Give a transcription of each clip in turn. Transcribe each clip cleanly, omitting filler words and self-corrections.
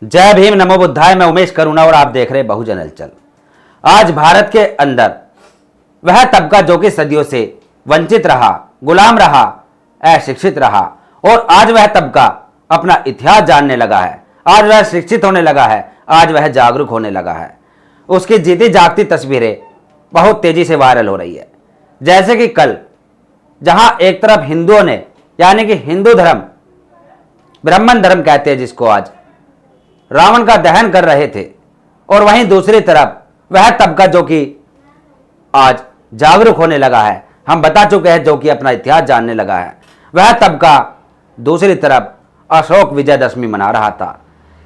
जय भीम नमो बुद्धाय। मैं उमेश करुणा और आप देख रहे बहुजन हलचल। आज भारत के अंदर वह तबका जो कि सदियों से वंचित रहा, गुलाम रहा, अशिक्षित रहा, और आज वह तबका अपना इतिहास जानने लगा है। आज वह शिक्षित होने लगा है, आज वह जागरूक होने लगा है। उसकी जीती जागती तस्वीरें बहुत तेजी से वायरल हो रही है। जैसे कि कल जहां एक तरफ हिंदुओं ने, यानी कि हिंदू धर्म, ब्राह्मण धर्म कहते हैं जिसको, आज रावण का दहन कर रहे थे, और वहीं दूसरी तरफ वह तबका जो कि आज जागरूक होने लगा है, हम बता चुके हैं, जो कि अपना इतिहास जानने लगा है, वह तबका दूसरी तरफ अशोक विजयदशमी मना रहा था,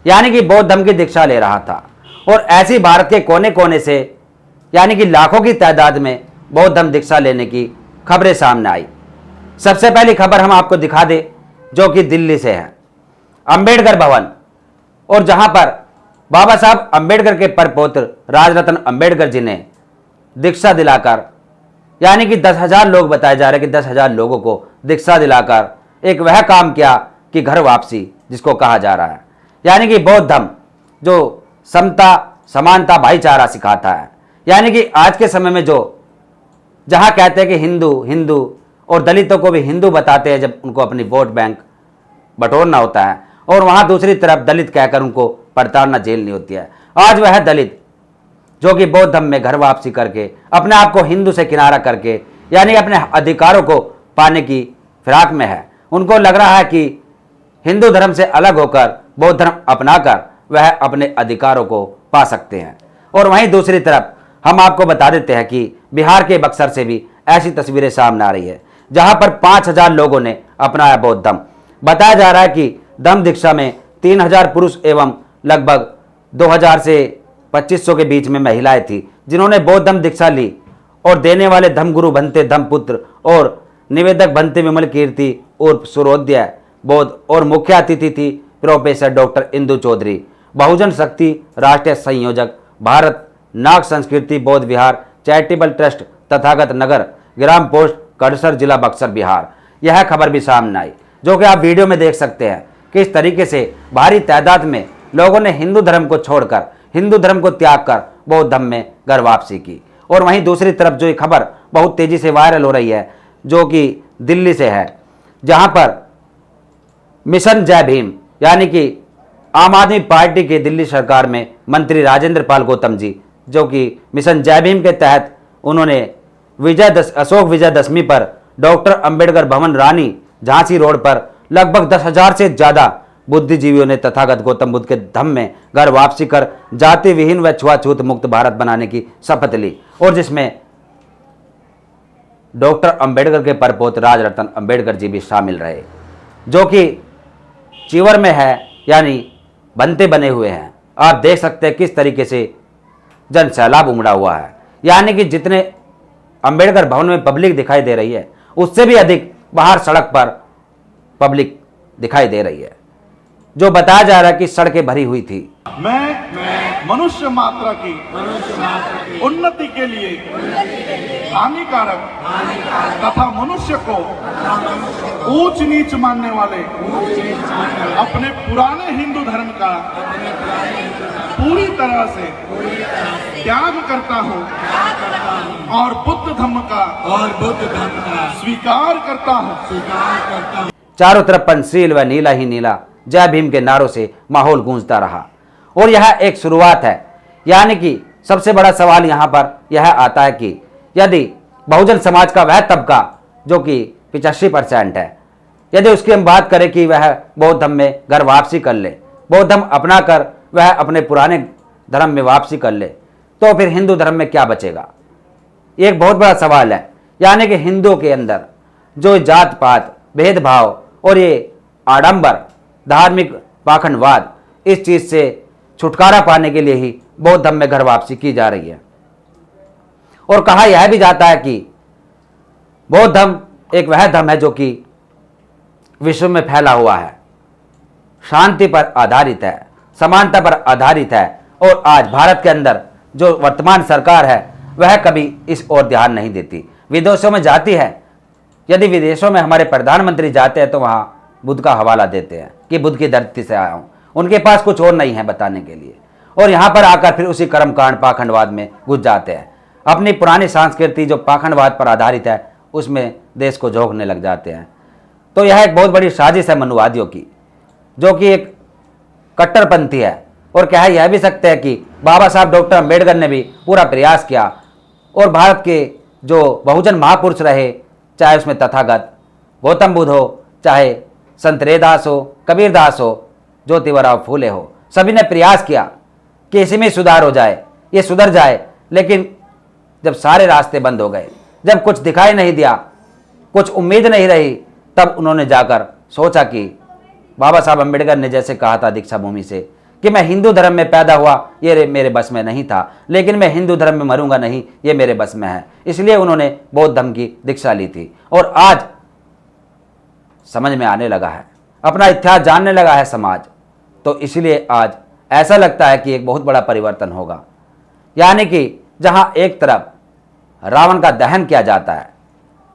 यानी कि बौद्ध धर्म की दीक्षा ले रहा था। और ऐसी भारत के कोने कोने से, यानी कि लाखों की तादाद में बौद्ध धर्म दीक्षा लेने की खबरें सामने आई। सबसे पहली खबर हम आपको दिखा दें, जो कि दिल्ली से है। अंबेडकर भवन, और जहां पर बाबा साहब अंबेडकर के परपौत्र राजरत्न अंबेडकर जी ने दीक्षा दिलाकर, यानी कि 10,000 लोग बताए जा रहे हैं कि 10,000 लोगों को दीक्षा दिलाकर एक वह काम किया कि घर वापसी जिसको कहा जा रहा है, यानी कि बौद्ध धर्म जो समता, समानता, भाईचारा सिखाता है। यानी कि आज के समय में जो जहां कहते हैं कि हिंदू हिंदू और दलितों को भी हिंदू बताते हैं जब उनको अपनी वोट बैंक बटोरना होता है, और वहां दूसरी तरफ दलित कहकर उनको प्रताड़ना झेलनी होती है। आज वह दलित जो कि बौद्ध धर्म में घर वापसी करके अपने आप को हिंदू से किनारा करके, यानी अपने अधिकारों को पाने की फिराक में है, उनको लग रहा है कि हिंदू धर्म से अलग होकर बौद्ध धर्म अपनाकर वह अपने अधिकारों को पा सकते हैं। और वहीं दूसरी तरफ हम आपको बता देते हैं कि बिहार के बक्सर से भी ऐसी तस्वीरें सामने आ रही है, जहां पर 5,000 लोगों ने अपनाया बौद्ध धर्म। बताया जा रहा है कि धम्म दीक्षा में 3,000 पुरुष एवं लगभग 2,000 से 2,500 के बीच में महिलाएं थी, जिन्होंने बौद्ध धम्म दीक्षा ली। और देने वाले धम्मगुरु बनते धम्मपुत्र और निवेदक बनते विमल कीर्ति उर्फ सूर्योदय बौद्ध, और मुख्य अतिथि थी प्रोफेसर डॉक्टर इंदु चौधरी, बहुजन शक्ति राष्ट्रीय संयोजक, भारत नाग संस्कृति बौद्ध विहार चैरिटेबल ट्रस्ट, तथागत नगर, ग्राम पोस्ट कड़सर, जिला बक्सर, बिहार। यह खबर भी सामने आई, जो कि आप वीडियो में देख सकते हैं कि इस तरीके से भारी तादाद में लोगों ने हिंदू धर्म को छोड़कर, हिंदू धर्म को त्याग कर बौद्ध धर्म में घर वापसी की। और वहीं दूसरी तरफ जो ये खबर बहुत तेजी से वायरल हो रही है, जो कि दिल्ली से है, जहां पर मिशन जय भीम, यानी कि आम आदमी पार्टी के दिल्ली सरकार में मंत्री राजेंद्र पाल गौतम जी, जो कि मिशन जय भीम के तहत उन्होंने अशोक विजयदशमी पर डॉक्टर अंबेडकर भवन, रानी झांसी रोड पर लगभग 10,000 से ज्यादा बुद्धिजीवियों ने तथागत गौतम बुद्ध के धम्म में घर वापसी कर जाति विहीन व छुआछूत मुक्त भारत बनाने की शपथ ली, और जिसमें डॉक्टर अंबेडकर के परपौत्र राजरत्न अंबेडकर जी भी शामिल रहे, जो कि चीवर में है, यानी बनते बने हुए हैं। आप देख सकते हैं किस तरीके से जन सैलाब उमड़ा हुआ है, यानी कि जितने अंबेडकर भवन में पब्लिक दिखाई दे रही है, उससे भी अधिक बाहर सड़क पर पब्लिक दिखाई दे रही है, जो बताया जा रहा है कि सड़कें भरी हुई थी। मैं मनुष्य मात्रा की उन्नति के लिए हानिकारक तथा मनुष्य को ऊंच नीच मानने वाले अपने पुराने हिंदू धर्म का पूरी तरह से त्याग करता हूँ और बुद्ध धर्म का स्वीकार करता हूँ। चारों तरफ पंचशील व नीला ही नीला जय भीम के नारों से माहौल गूंजता रहा, और यह एक शुरुआत है। यानी कि सबसे बड़ा सवाल यहाँ पर यह आता है कि यदि बहुजन समाज का वह तबका जो कि 85% है, यदि उसकी हम बात करें कि वह बौद्ध धर्म में घर वापसी कर ले, बौद्ध धर्म अपना कर वह अपने पुराने धर्म में वापसी कर ले, तो फिर हिंदू धर्म में क्या बचेगा? एक बहुत बड़ा सवाल है। यानी कि हिंदुओं के अंदर जो जात पात, भेदभाव और ये आडंबर, धार्मिक पाखंडवाद, इस चीज से छुटकारा पाने के लिए ही बौद्ध धर्म में घर वापसी की जा रही है। और कहा यह भी जाता है कि बौद्ध धर्म एक वह धर्म है जो कि विश्व में फैला हुआ है, शांति पर आधारित है, समानता पर आधारित है। और आज भारत के अंदर जो वर्तमान सरकार है वह कभी इस ओर ध्यान नहीं देती, विदेशों में जाती है। यदि विदेशों में हमारे प्रधानमंत्री जाते हैं तो वहाँ बुद्ध का हवाला देते हैं कि बुद्ध की धरती से आया हूँ, उनके पास कुछ और नहीं है बताने के लिए, और यहाँ पर आकर फिर उसी कर्मकांड पाखंडवाद में घुस जाते हैं। अपनी पुरानी संस्कृति जो पाखंडवाद पर आधारित है उसमें देश को झोंकने लग जाते हैं। तो यह एक बहुत बड़ी साजिश है मनुवादियों की, जो कि एक कट्टरपंथी है। और कह यह भी सकते हैं कि बाबा साहब डॉक्टर अम्बेडकर ने भी पूरा प्रयास किया और भारत के जो बहुजन महापुरुष रहे, चाहे उसमें तथागत गौतम बुद्ध हो, चाहे संत रैदास हो, कबीरदास हो, ज्योतिबा फूले हो, सभी ने प्रयास किया कि इसमें सुधार हो जाए, ये सुधर जाए। लेकिन जब सारे रास्ते बंद हो गए, जब कुछ दिखाई नहीं दिया, कुछ उम्मीद नहीं रही, तब उन्होंने जाकर सोचा कि बाबा साहब अम्बेडकर ने जैसे कहा था दीक्षा भूमि से कि मैं हिंदू धर्म में पैदा हुआ, ये मेरे बस में नहीं था, लेकिन मैं हिंदू धर्म में मरूंगा नहीं, ये मेरे बस में है। इसलिए उन्होंने बौद्ध धर्म की दीक्षा ली थी और आज समझ में आने लगा है, अपना इतिहास जानने लगा है समाज। तो इसलिए आज ऐसा लगता है कि एक बहुत बड़ा परिवर्तन होगा। यानी कि जहां एक तरफ रावण का दहन किया जाता है,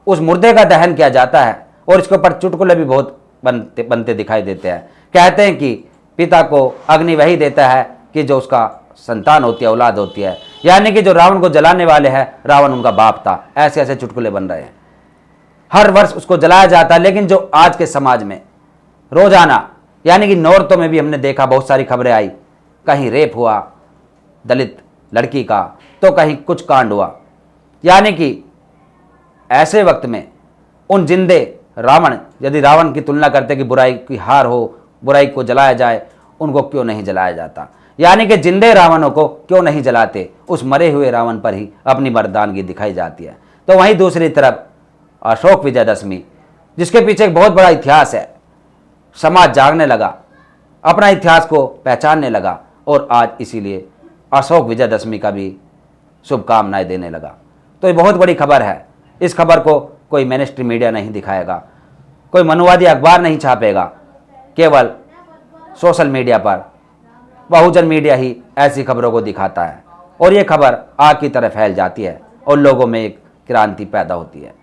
उस मुर्दे का दहन किया जाता है, और इसके ऊपर चुटकुले भी बहुत बनते दिखाई देते हैं। कहते हैं कि पिता को अग्नि वही देता है कि जो उसका संतान होती है, औलाद होती है। यानी कि जो रावण को जलाने वाले हैं, रावण उनका बाप था। ऐसे ऐसे चुटकुले बन रहे हैं, हर वर्ष उसको जलाया जाता है। लेकिन जो आज के समाज में रोजाना, यानी कि नॉर्थों में भी हमने देखा, बहुत सारी खबरें आई, कहीं रेप हुआ दलित लड़की का, तो कहीं कुछ कांड हुआ। यानी कि ऐसे वक्त में उन जिंदे रावण, यदि रावण की तुलना करते कि बुराई की हार हो, बुराई को जलाया जाए, उनको क्यों नहीं जलाया जाता? यानी कि जिंदे रावणों को क्यों नहीं जलाते, उस मरे हुए रावण पर ही अपनी मर्दानगी दिखाई जाती है। तो वहीं दूसरी तरफ अशोक विजयदशमी, जिसके पीछे एक बहुत बड़ा इतिहास है, समाज जागने लगा, अपना इतिहास को पहचानने लगा, और आज इसीलिए अशोक विजयदशमी का भी शुभकामनाएं देने लगा। तो ये बहुत बड़ी खबर है। इस खबर को कोई मेन स्ट्रीम मीडिया नहीं दिखाएगा, कोई मनुवादी अखबार नहीं छापेगा, केवल सोशल मीडिया पर बहुजन मीडिया ही ऐसी खबरों को दिखाता है, और ये खबर आग की तरह फैल जाती है और लोगों में एक क्रांति पैदा होती है।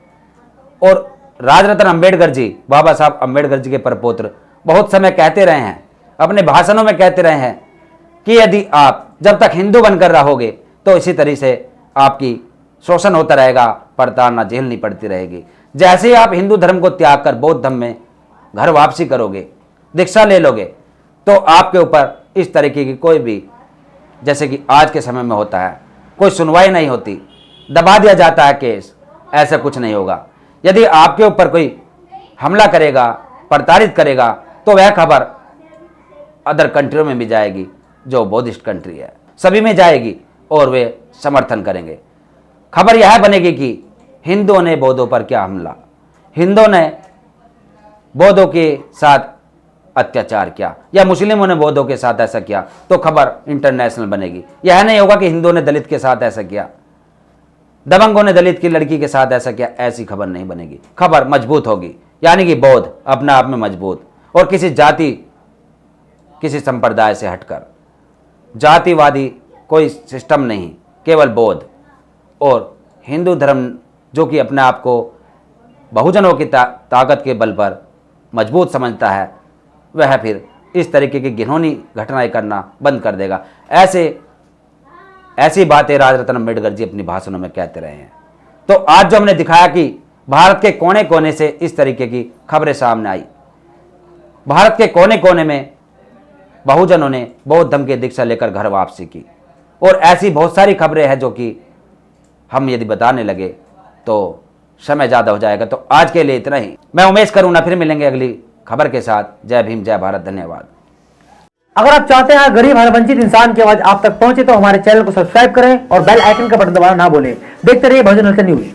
और राजरत्न अम्बेडकर जी, बाबा साहब अम्बेडकर जी के परपोत्र, बहुत समय कहते रहे हैं, अपने भाषणों में कहते रहे हैं कि यदि आप जब तक हिंदू बनकर रहोगे तो इसी तरह से आपकी शोषण होता रहेगा, प्रताड़ना झेलनी पड़ती रहेगी। जैसे ही आप हिंदू धर्म को त्याग कर बौद्ध धर्म में घर वापसी करोगे, दीक्षा ले लोगे, तो आपके ऊपर इस तरीके की कोई भी, जैसे कि आज के समय में होता है, कोई सुनवाई नहीं होती, दबा दिया जाता है केस, ऐसा कुछ नहीं होगा। यदि आपके ऊपर कोई हमला करेगा, प्रताड़ित करेगा, तो वह खबर अदर कंट्रियों में भी जाएगी, जो बौद्धिस्ट कंट्री है, सभी में जाएगी, और वे समर्थन करेंगे। खबर यह बनेगी कि हिंदुओं ने बौद्धों पर क्या हमला, हिंदुओं ने बौद्धों के साथ अत्याचार किया, या मुस्लिमों ने बौद्धों के साथ ऐसा किया, तो खबर इंटरनेशनल बनेगी। यह नहीं होगा कि हिंदुओं ने दलित के साथ ऐसा किया, दबंगों ने दलित की लड़की के साथ ऐसा किया, ऐसी खबर नहीं बनेगी। खबर मजबूत होगी, यानी कि बौद्ध अपने आप में मजबूत, और किसी जाति, किसी संप्रदाय से हटकर, जातिवादी कोई सिस्टम नहीं, केवल बौद्ध और हिंदू धर्म, जो कि अपने आप को बहुजनों की ताकत के बल पर मजबूत समझता है, वह फिर इस तरीके की घिनौनी घटनाएं करना बंद कर देगा। ऐसी बातें राजरत्न अम्बेडकर जी अपनी भाषणों में कहते रहे हैं। तो आज जो हमने दिखाया कि भारत के कोने कोने से इस तरीके की खबरें सामने आई, भारत के कोने कोने में बहुजनों ने बौद्ध धर्म की दीक्षा लेकर घर वापसी की, और ऐसी बहुत सारी खबरें हैं जो कि हम यदि बताने लगे तो समय ज़्यादा हो जाएगा। तो आज के लिए इतना ही। मैं उमेश करूँगा, फिर मिलेंगे अगली खबर के साथ। जय भीम, जय भारत, धन्यवाद। अगर आप चाहते हैं गरीब हर वंचित इंसान की आवाज आप तक पहुंचे तो हमारे चैनल को सब्सक्राइब करें और बेल आइकन का बटन दबाना ना भूलें। देखते रहिए बहुजन न्यूज।